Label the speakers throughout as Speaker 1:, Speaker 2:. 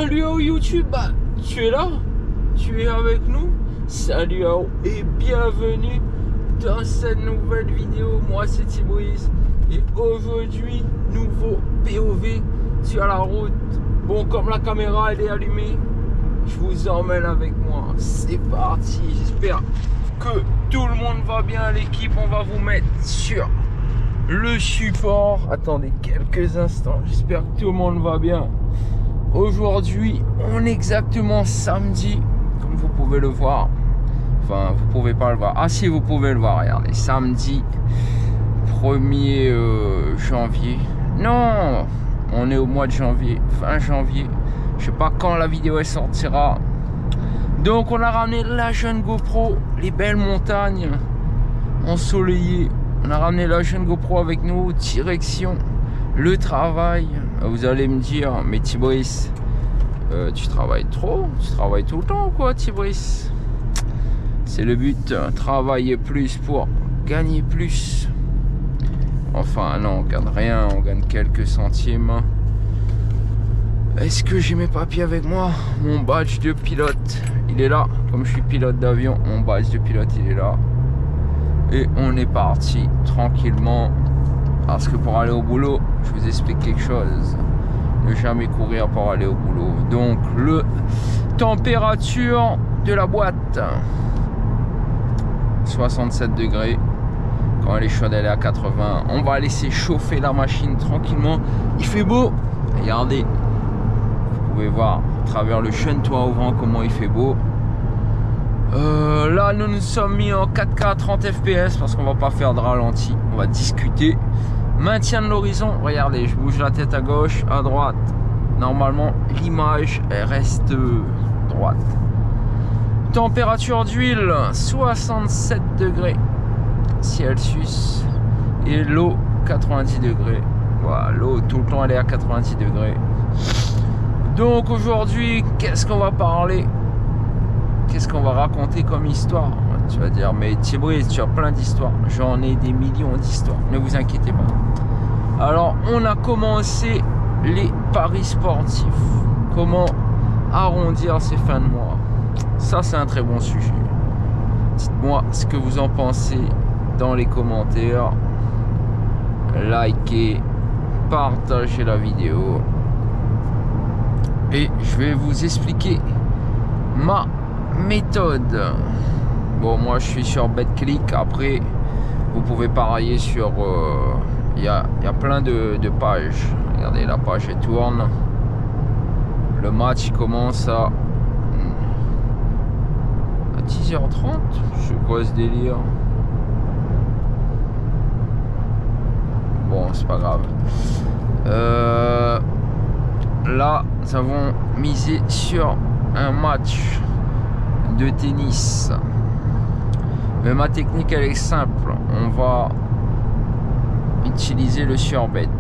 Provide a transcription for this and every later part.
Speaker 1: Salut à YouTube, tu es là? Tu es avec nous? Salut à et bienvenue dans cette nouvelle vidéo. Moi c'est Thiboïs et aujourd'hui, nouveau POV sur la route. Bon, comme la caméra elle est allumée, je vous emmène avec moi. C'est parti, j'espère que tout le monde va bien. L'équipe, on va vous mettre sur le support. Attendez quelques instants, j'espère que tout le monde va bien. Aujourd'hui, on est exactement samedi, comme vous pouvez le voir. Enfin, vous pouvez pas le voir. Ah si, vous pouvez le voir, regardez. Samedi 1er janvier. Non, on est au mois de janvier, fin janvier. Je sais pas quand la vidéo elle sortira. Donc on a ramené la jeune GoPro, les belles montagnes ensoleillées. On a ramené la jeune GoPro avec nous, direction le travail. Vous allez me dire, mais Thiboïs, tu travailles trop? Tu travailles tout le temps ou quoi, Thiboïs? C'est le but, travailler plus pour gagner plus. Enfin non, on gagne rien, on gagne quelques centimes. Est-ce que j'ai mes papiers avec moi? Mon badge de pilote, il est là. Comme je suis pilote d'avion, mon badge de pilote, il est là. Et on est parti tranquillement. Parce que pour aller au boulot, je vous explique quelque chose. Ne jamais courir pour aller au boulot. Donc, température de la boîte. 67 degrés. Quand elle est chaude, elle est à 80. On va laisser chauffer la machine tranquillement. Il fait beau. Regardez. Vous pouvez voir à travers le chêne toit au vent comment il fait beau. Là, nous nous sommes mis en 4K 30 fps parce qu'on va pas faire de ralenti. On va discuter. Maintien de l'horizon. Regardez, je bouge la tête à gauche, à droite. Normalement, l'image reste droite. Température d'huile 67 degrés Celsius. Et l'eau 90 degrés. Voilà, l'eau tout le temps elle est à 90 degrés. Donc aujourd'hui, qu'est-ce qu'on va parler? Qu'est-ce qu'on va raconter comme histoire? Tu vas dire, mais Thibaut, tu as plein d'histoires. J'en ai des millions d'histoires. Ne vous inquiétez pas. Alors, on a commencé les paris sportifs. Comment arrondir ses fins de mois? Ça, c'est un très bon sujet. Dites-moi ce que vous en pensez dans les commentaires. Likez, partagez la vidéo. Et je vais vous expliquer ma méthode. Bon, moi je suis sur BetClick. Après, vous pouvez parier sur il y a plein de pages. Regardez, la page elle tourne. Le match commence à 10h30. C'est quoi ce délire? Bon, c'est pas grave. Là, nous avons misé sur un match de tennis. Mais ma technique elle est simple. On va utiliser le surbet.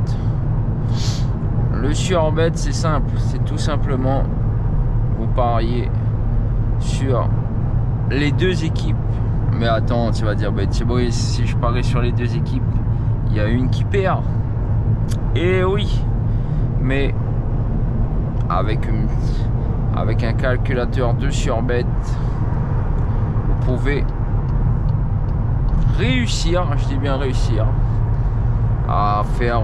Speaker 1: Le surbet c'est simple. C'est tout simplement vous pariez sur les deux équipes. Mais attends, tu vas dire, bah, Thibaut, si je parie sur les deux équipes, il y a une qui perd. Et oui, mais avec un calculateur de surbet, vous pouvez réussir, je dis bien réussir, à faire,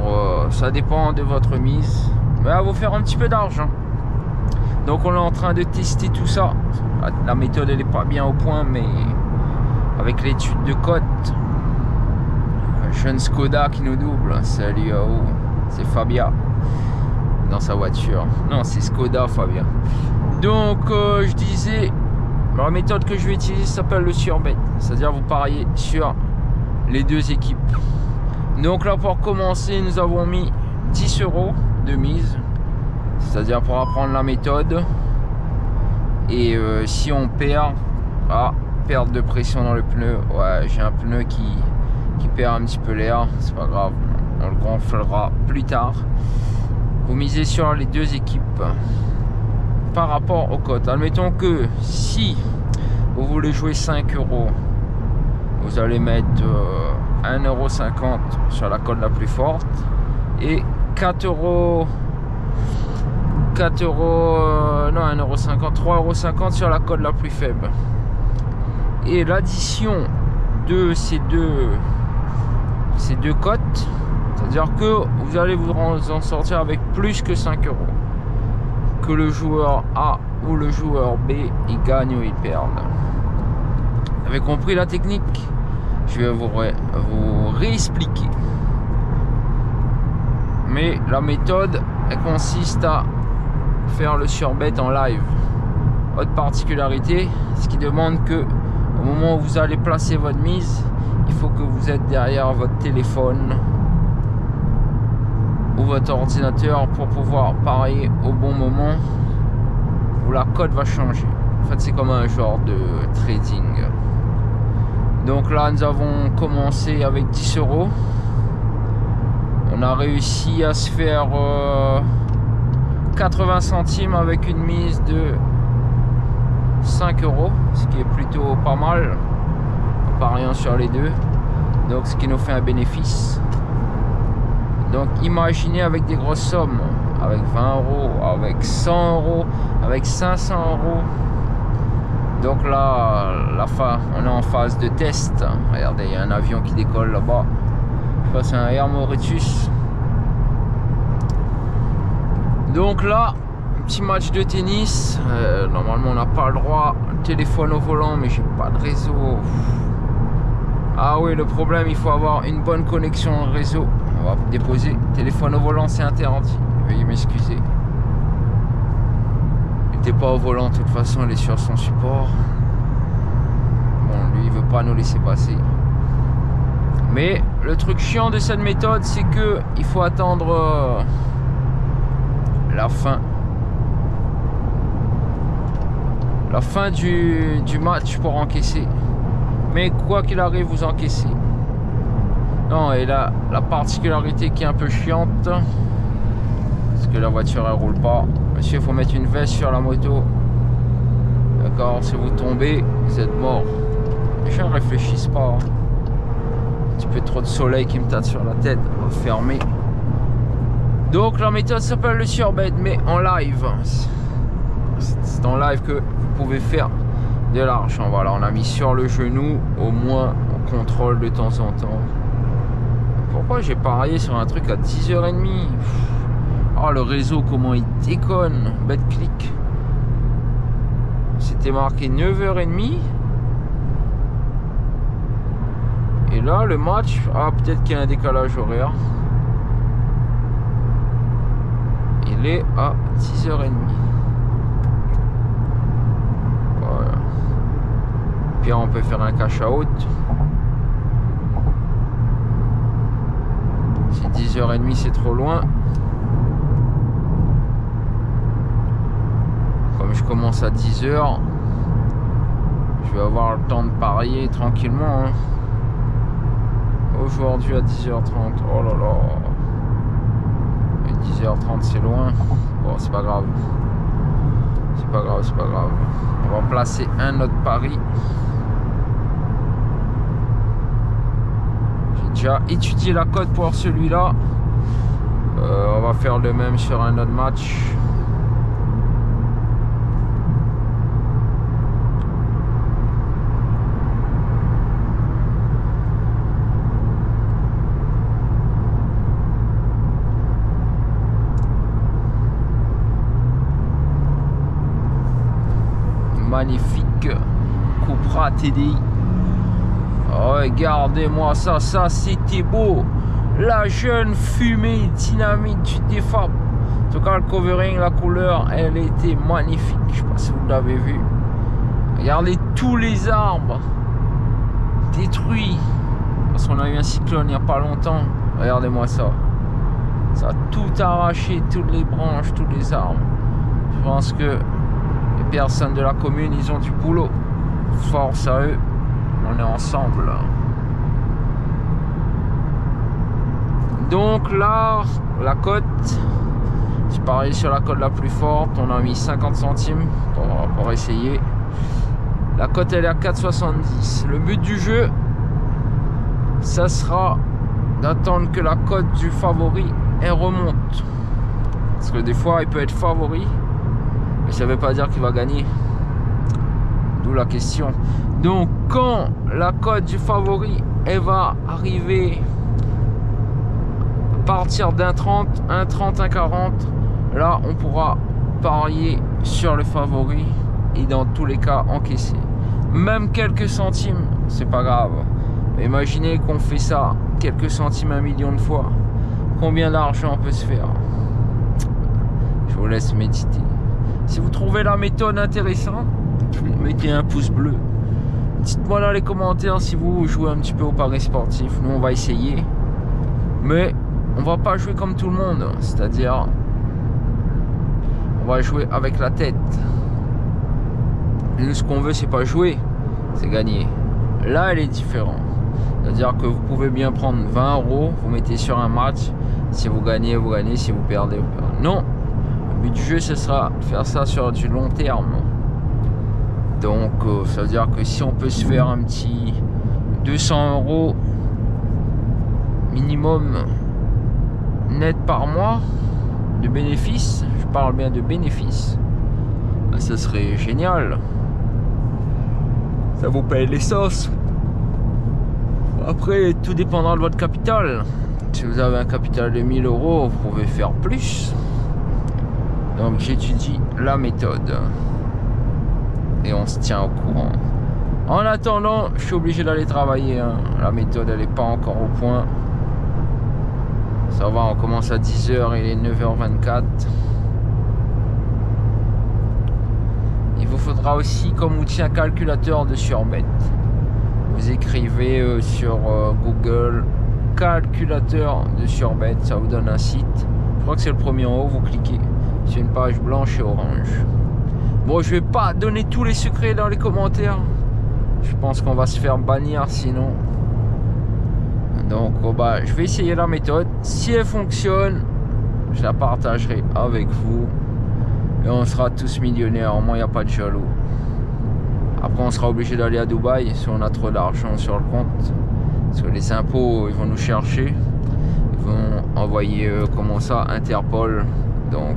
Speaker 1: ça dépend de votre mise, mais à vous faire un petit peu d'argent. Donc on est en train de tester tout ça. La méthode elle est pas bien au point, mais avec l'étude de cote, jeune Skoda qui nous double. Salut à vous, c'est Fabia dans sa voiture. Non, c'est Skoda Fabien. Donc je disais, la méthode que je vais utiliser s'appelle le surbet, c'est-à-dire vous pariez sur les deux équipes. Donc là, pour commencer, nous avons mis 10 € de mise, c'est-à-dire pour apprendre la méthode. Et si on perd, perte de pression dans le pneu. Ouais, j'ai un pneu qui perd un petit peu l'air, c'est pas grave, on le gonflera plus tard. Vous misez sur les deux équipes par rapport aux cotes. Admettons que si vous voulez jouer 5 €, vous allez mettre 1,50 € sur la cote la plus forte et 4 € 4 euros, non 1,50 €, 3,50 € sur la cote la plus faible. Et l'addition de ces deux cotes, c'est-à-dire que vous allez vous en sortir avec plus que 5 €. Que le joueur A ou le joueur B, il gagne ou il perd. Vous avez compris la technique? Je vais vous réexpliquer. Mais la méthode, elle consiste à faire le surbet en live. Autre particularité, ce qui demande que au moment où vous allez placer votre mise, il faut que vous êtes derrière votre téléphone ou votre ordinateur pour pouvoir parier au bon moment où la cote va changer. En fait, c'est comme un genre de trading. Donc là, nous avons commencé avec 10 €. On a réussi à se faire 80 centimes avec une mise de 5 €, ce qui est plutôt pas mal en pariant sur les deux. Donc ce qui nous fait un bénéfice. Donc imaginez avec des grosses sommes, avec 20 €, avec 100 €, avec 500 €. Donc là, on est en phase de test. Regardez, il y a un avion qui décolle là-bas. Je crois que c'est un Air Mauritius. Donc là, petit match de tennis. Normalement, on n'a pas le droit. Téléphone au volant, mais j'ai pas de réseau. Ah oui, le problème, il faut avoir une bonne connexion au réseau. On va déposer. Téléphone au volant, c'est interdit. Veuillez m'excuser. Il n'était pas au volant, de toute façon, il est sur son support. Bon, lui, il veut pas nous laisser passer. Mais le truc chiant de cette méthode, c'est que il faut attendre la fin du match pour encaisser. Mais quoi qu'il arrive, vous encaissez. Non, et là, la particularité qui est un peu chiante, parce que la voiture elle roule pas. Monsieur, il faut mettre une veste sur la moto. D'accord, si vous tombez, vous êtes mort. Les gens ne réfléchissent pas. Un petit peu trop de soleil qui me tape sur la tête. On va fermer. Donc la méthode s'appelle le surbet, mais en live. C'est en live que vous pouvez faire de l'argent. Voilà, on a mis sur le genou. Au moins, on contrôle de temps en temps. Pourquoi j'ai parié sur un truc à 10h30? Oh, le réseau, comment il déconne. BetClick. C'était marqué 9h30. Et là, le match... Ah, peut-être qu'il y a un décalage horaire. Il est à 10h30. Voilà. Puis on peut faire un cash out. Si 10h30 c'est trop loin. Comme je commence à 10h, je vais avoir le temps de parier tranquillement. Hein. Aujourd'hui à 10h30. Oh là là. 10h30 c'est loin. Bon, c'est pas grave. C'est pas grave, c'est pas grave. On va placer un autre pari. J'ai déjà étudié la cote pour celui-là. On va faire le même sur un autre match. Magnifique Cupra TDI. Regardez-moi ça, ça c'était beau. La jeune fumée dynamique du Defab. En tout cas, le covering, la couleur, elle était magnifique. Je sais pas si vous l'avez vu. Regardez tous les arbres détruits. Parce qu'on a eu un cyclone il n'y a pas longtemps. Regardez-moi ça. Ça a tout arraché, toutes les branches, tous les arbres. Je pense que les personnes de la commune, ils ont du boulot. Force à eux. On est ensemble. Donc là, la cote, c'est pareil sur la cote la plus forte. On a mis 50 centimes pour essayer. La cote, elle est à 4,70. Le but du jeu, ça sera d'attendre que la cote du favori, elle remonte. Parce que des fois, il peut être favori, mais ça ne veut pas dire qu'il va gagner. D'où la question. Donc, quand la cote du favori, elle va arriver à partir d'un 30, un 30, un 40, là, on pourra parier sur le favori et dans tous les cas encaisser. Même quelques centimes, c'est pas grave. Mais imaginez qu'on fait ça quelques centimes, 1 million de fois. Combien d'argent peut se faire? Je vous laisse méditer. Si vous trouvez la méthode intéressante, mettez un pouce bleu. Dites-moi dans les commentaires si vous jouez un petit peu au paris sportif. Nous, on va essayer. Mais on va pas jouer comme tout le monde. C'est-à-dire, on va jouer avec la tête. Nous, ce qu'on veut, c'est pas jouer, c'est gagner. Là, elle est différente. C'est-à-dire que vous pouvez bien prendre 20 €, vous mettez sur un match. Si vous gagnez, vous gagnez. Si vous perdez, vous perdez. Non. Le but du jeu, ce sera de faire ça sur du long terme. Donc, ça veut dire que si on peut se faire un petit 200 € minimum net par mois de bénéfices, je parle bien de bénéfices, ben, ça serait génial. Ça vous paye l'essence. Après, tout dépendra de votre capital. Si vous avez un capital de 1000 €, vous pouvez faire plus. Donc, j'étudie la méthode. Et on se tient au courant. En attendant, je suis obligé d'aller travailler. Hein. La méthode, elle n'est pas encore au point. Ça va, on commence à 10 h, il est 9 h 24. Il vous faudra aussi comme outil un calculateur de surbet. Vous écrivez sur Google calculateur de surbet, ça vous donne un site. Je crois que c'est le premier en haut, vous cliquez. C'est une page blanche et orange. Bon, je vais pas donner tous les secrets dans les commentaires. Je pense qu'on va se faire bannir sinon. Donc, bah, je vais essayer la méthode. Si elle fonctionne, je la partagerai avec vous. Et on sera tous millionnaires. Au moins, il n'y a pas de jaloux. Après, on sera obligé d'aller à Dubaï si on a trop d'argent sur le compte. Parce que les impôts, ils vont nous chercher. Ils vont envoyer, comment ça, Interpol. Donc,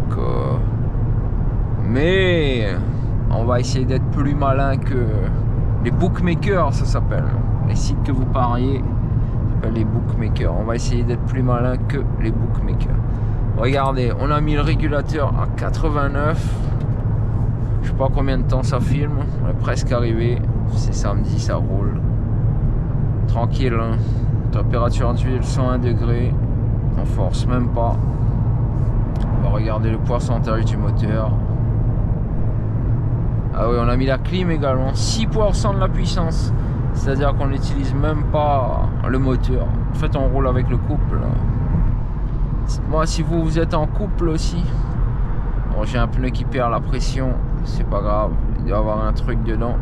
Speaker 1: mais on va essayer d'être plus malin que les bookmakers, ça s'appelle. Les sites que vous pariez, ça s'appelle les bookmakers. On va essayer d'être plus malin que les bookmakers. Regardez, on a mis le régulateur à 89. Je sais pas combien de temps ça filme. On est presque arrivé. C'est samedi, ça roule. Tranquille, hein. Température d'huile 101 degrés. On force même pas. On va regarder le pourcentage du moteur. Ah oui, on a mis la clim également. 6% de la puissance. C'est-à-dire qu'on n'utilise même pas le moteur. En fait, on roule avec le couple. Dites-moi si vous êtes en couple aussi. Bon, j'ai un pneu qui perd la pression. C'est pas grave. Il doit y avoir un truc dedans.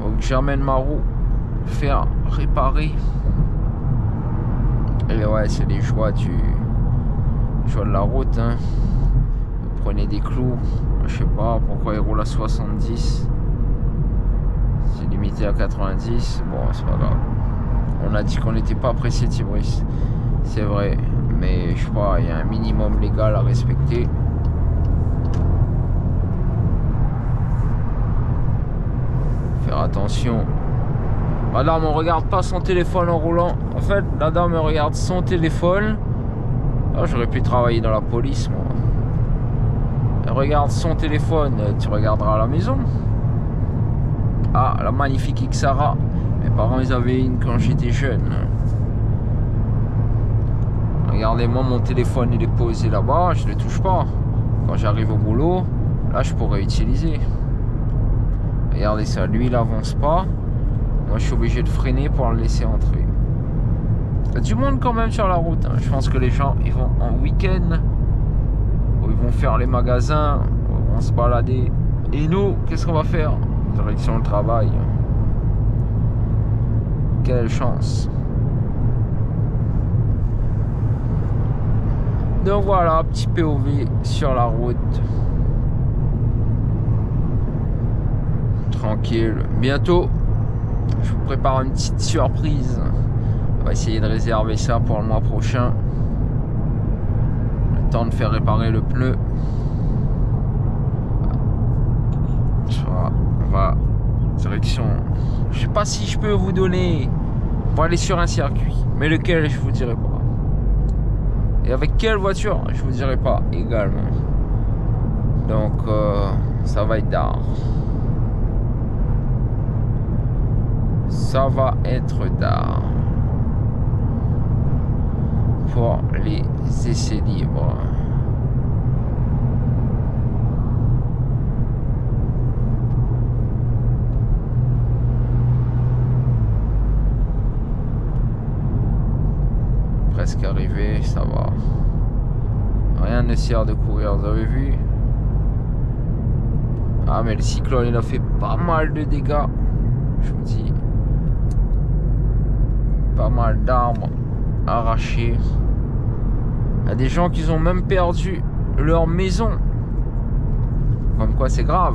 Speaker 1: Faut que j'amène ma roue. Faire réparer. Et ouais, c'est les choix de la route. Hein. Vous prenez des clous. Je sais pas pourquoi il roule à 70. C'est limité à 90. Bon, c'est pas grave. On a dit qu'on n'était pas pressé de Tibris. C'est vrai. Mais je sais pas, il y a un minimum légal à respecter. Faire attention. Madame, on regarde pas son téléphone en roulant. En fait, la dame regarde son téléphone. Ah, j'aurais pu travailler dans la police, moi. Elle regarde son téléphone, tu regarderas à la maison. Ah, la magnifique Xara. Mes parents, ils avaient une quand j'étais jeune. Regardez-moi, mon téléphone, il est posé là-bas. Je ne le touche pas. Quand j'arrive au boulot, là, je pourrais utiliser. Regardez ça, lui, il avance pas. Moi, je suis obligé de freiner pour le laisser entrer. Il y a du monde quand même sur la route. Hein. Je pense que les gens, ils vont en week-end. Ils vont faire les magasins. Ils vont se balader. Et nous, qu'est-ce qu'on va faire? Direction le travail. Quelle chance. Donc voilà, petit POV sur la route. Tranquille. Bientôt, je vous prépare une petite surprise. On va essayer de réserver ça pour le mois prochain. Le temps de faire réparer le pneu. On va direction. Je sais pas si je peux vous donner. On va aller sur un circuit, mais lequel je vous dirai pas. Et avec quelle voiture je vous dirai pas également. Donc ça va être tard. Ça va être tard pour les essais libres. Presque arrivé, ça va. Rien ne sert de courir, vous avez vu? Ah mais le cyclone il a fait pas mal de dégâts. Je vous dis. Pas mal d'arbres arrachés. Il y a des gens qui ont même perdu leur maison. Comme quoi c'est grave.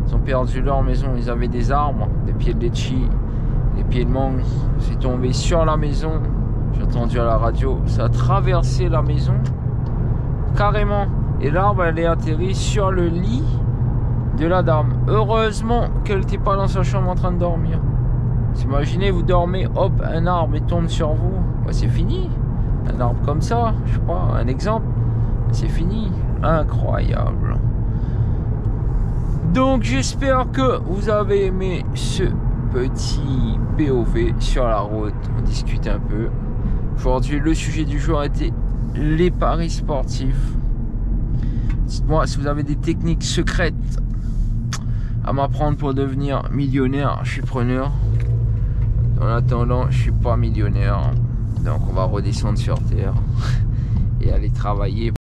Speaker 1: Ils ont perdu leur maison. Ils avaient des arbres, des pieds de litchi, des pieds de mangue. C'est tombé sur la maison. J'ai entendu à la radio. Ça a traversé la maison. Carrément. Et l'arbre elle est atterri sur le lit de la dame. Heureusement qu'elle n'était pas dans sa chambre en train de dormir. Imaginez, vous dormez, hop, un arbre il tombe sur vous. Bah, c'est fini. Un arbre comme ça, je sais pas, un exemple. C'est fini. Incroyable. Donc j'espère que vous avez aimé ce petit POV sur la route. On discute un peu. Aujourd'hui, le sujet du jour était les paris sportifs. Dites-moi si vous avez des techniques secrètes à m'apprendre pour devenir millionnaire. Je suis preneur. En attendant, je suis pas millionnaire. Donc on va redescendre sur terre et aller travailler.